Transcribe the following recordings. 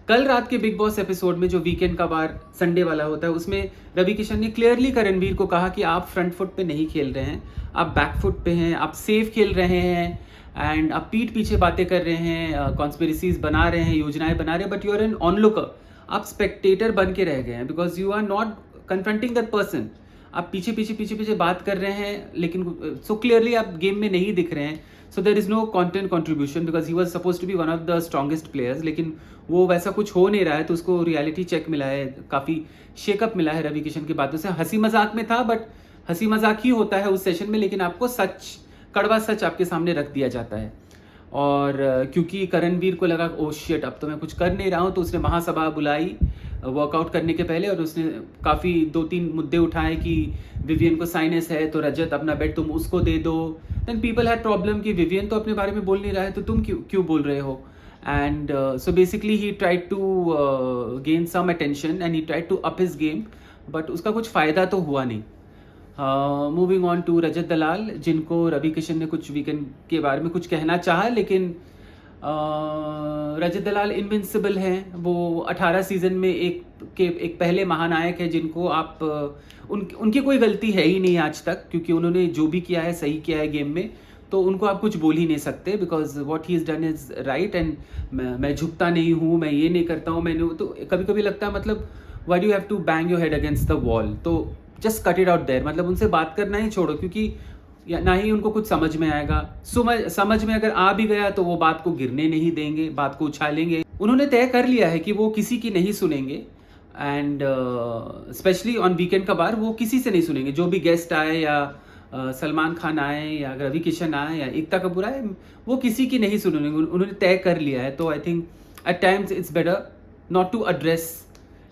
कल रात के बिग बॉस एपिसोड में जो वीकेंड का बार संडे वाला होता है, उसमें रवि किशन ने क्लियरली करणवीर को कहा कि आप फ्रंट फुट पे नहीं खेल रहे हैं, आप बैक फुट पे हैं, आप सेफ खेल रहे हैं एंड आप पीठ पीछे बातें कर रहे हैं, कॉन्स्पिरेसीज बना रहे हैं, योजनाएं बना रहे हैं, but you are an onlooker, आप स्पेक्टेटर बन के रह गए हैं because you are not confronting that person. आप पीछे पीछे पीछे पीछे बात कर रहे हैं, लेकिन सो क्लियरली आप गेम में नहीं दिख रहे हैं। So there is no content contribution because he was suppose to be one of the strongest players, लेकिन वो वैसा कुछ हो नहीं रहा है। तो उसको रियलिटी चेक मिला है, काफ़ी शेकअप मिला है रवि किशन की बातों से। हंसी मजाक में था, बट हंसी मजाक ही होता है उस सेशन में, लेकिन आपको सच, कड़वा सच आपके सामने रख दिया जाता है। और क्योंकि करणवीर को लगा ओ शिट, अब तो मैं कुछ कर नहीं रहा हूँ, तो उसने महासभा बुलाई वर्कआउट करने के पहले, और उसने काफ़ी 2-3 मुद्दे उठाए कि विवियन को साइनस है तो रजत अपना बेड तुम उसको दे दो। देन पीपल हैड प्रॉब्लम कि विवियन तो अपने बारे में बोल नहीं रहा है, तो तुम क्यों बोल रहे हो। And so basically he tried to gain some attention and he tried to up his game, but उसका कुछ फ़ायदा तो हुआ नहीं। Moving on to Rajat Dalal, जिनको रवि किशन ने कुछ वीकेंड के बारे में कुछ कहना चाहा, लेकिन रजत दलाल इनविंसिबल हैं। वो 18 सीजन में एक पहले महानायक है जिनको आप उनकी कोई गलती है ही नहीं आज तक, क्योंकि उन्होंने जो भी किया है सही किया है गेम में, तो उनको आप कुछ बोल ही नहीं सकते because what he is done is right. And मैं झुकता नहीं हूँ, मैं ये नहीं करता हूँ, मैंने तो कभी कभी लगता है मतलब why do you have to bang your head against the wall, तो just cut it out there. मतलब उनसे बात करना ही छोड़ो, क्योंकि या ना ही उनको कुछ समझ में आएगा। समझ में अगर आ भी गया तो वो बात को गिरने नहीं देंगे, बात को उछालेंगे। उन्होंने तय कर लिया है कि वो किसी की नहीं सुनेंगे, एंड स्पेशली ऑन वीकेंड का बार वो किसी से नहीं सुनेंगे। जो भी गेस्ट आए, या सलमान खान आए, या रवि किशन आए, या एकता कपूर आए, वो किसी की नहीं सुनेंगे। उन्होंने तय कर लिया है। तो I think at times it's better not to address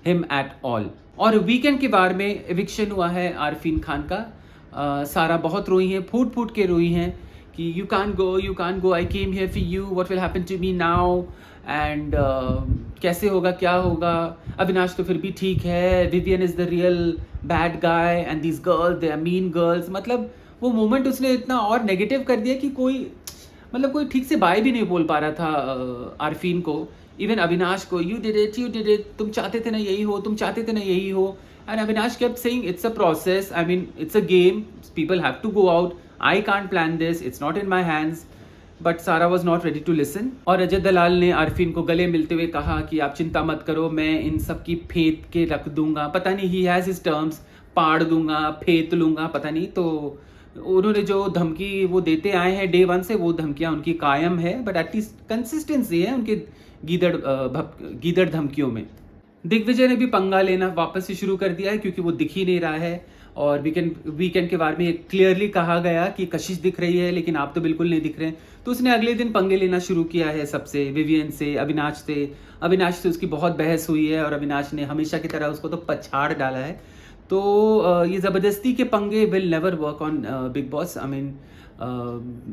him at all. और वीकेंड के बार में एविक्शन हुआ है आरफीन खान का। सारा बहुत रोई हैं, फूट फूट के रोई हैं कि you can't go, I came here for you, what will happen to me now, and कैसे होगा, क्या होगा। अविनाश तो फिर भी ठीक है, Vivian is the real bad guy and these girls they are mean girls. मतलब वो मोमेंट उसने इतना और नेगेटिव कर दिया कि कोई ठीक से बाय भी नहीं बोल पा रहा था आरफीन को, इवन अविनाश को। यू डिड इट, तुम चाहते थे ना यही हो, तुम चाहते थे ना यही हो। And Avinash kept saying it's a process, I mean it's a game, people have to go out, I can't plan this, it's not in my hands, but Sara was not ready to listen। और रजत दलाल ने आरफीन को गले मिलते हुए कहा कि आप चिंता मत करो, मैं इन सब की फेंत के रख दूंगा, पता नहीं ही हैज़ हिज टर्म्स, पाड़ दूंगा, फेंत लूंगा, पता नहीं। तो उन्होंने जो धमकी वो देते आए हैं डे 1 से, वो धमकियाँ उनकी कायम है, बट एटलीस्ट कंसिस्टेंसी है उनके गीदड़ धमकियों में। दिग्विजय ने भी पंगा लेना वापस से शुरू कर दिया है, क्योंकि वो दिख ही नहीं रहा है। और वीकेंड के बारे में क्लियरली कहा गया कि कशिश दिख रही है, लेकिन आप तो बिल्कुल नहीं दिख रहे हैं। तो उसने अगले दिन पंगे लेना शुरू किया है सबसे, विवियन से, अविनाश से उसकी बहुत बहस हुई है, और अविनाश ने हमेशा की तरह उसको तो पछाड़ डाला है। तो ये ज़बरदस्ती के पंगे will never work on big boss. I mean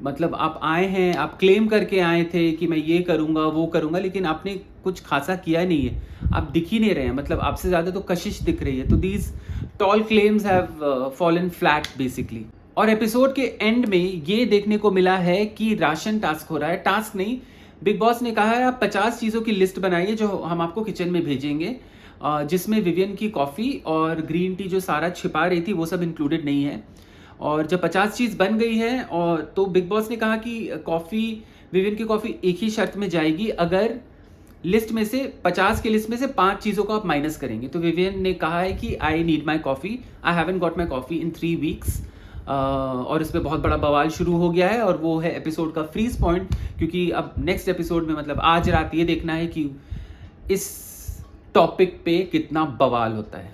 मतलब आप आए हैं, आप क्लेम करके आए थे कि मैं ये करूँगा वो करूँगा, लेकिन आपने कुछ खासा किया नहीं है, आप दिख ही नहीं रहे हैं। मतलब आपसे ज़्यादा तो कशिश दिख रही है। तो these toll claims have fallen flat basically. और एपिसोड के एंड में ये देखने को मिला है कि राशन टास्क हो रहा है। टास्क नहीं, बिग बॉस ने कहा है आप 50 चीज़ों की लिस्ट बनाइए जो हम आपको किचन में भेजेंगे, जिसमें विवियन की कॉफ़ी और ग्रीन टी जो सारा छिपा रही थी वो सब इंक्लूडेड नहीं है। और जब 50 चीज़ बन गई है, और तो बिग बॉस ने कहा कि विवियन की कॉफ़ी एक ही शर्त में जाएगी, अगर लिस्ट में से 50 की लिस्ट में से 5 चीज़ों को आप माइनस करेंगे। तो विवियन ने कहा है कि I need my coffee, I haven't got my coffee in 3 weeks. और इस पर बहुत बड़ा बवाल शुरू हो गया है, और वो है एपिसोड का फ्रीज पॉइंट, क्योंकि अब नेक्स्ट एपिसोड में मतलब आज रात ये देखना है कि इस टॉपिक पे कितना बवाल होता है।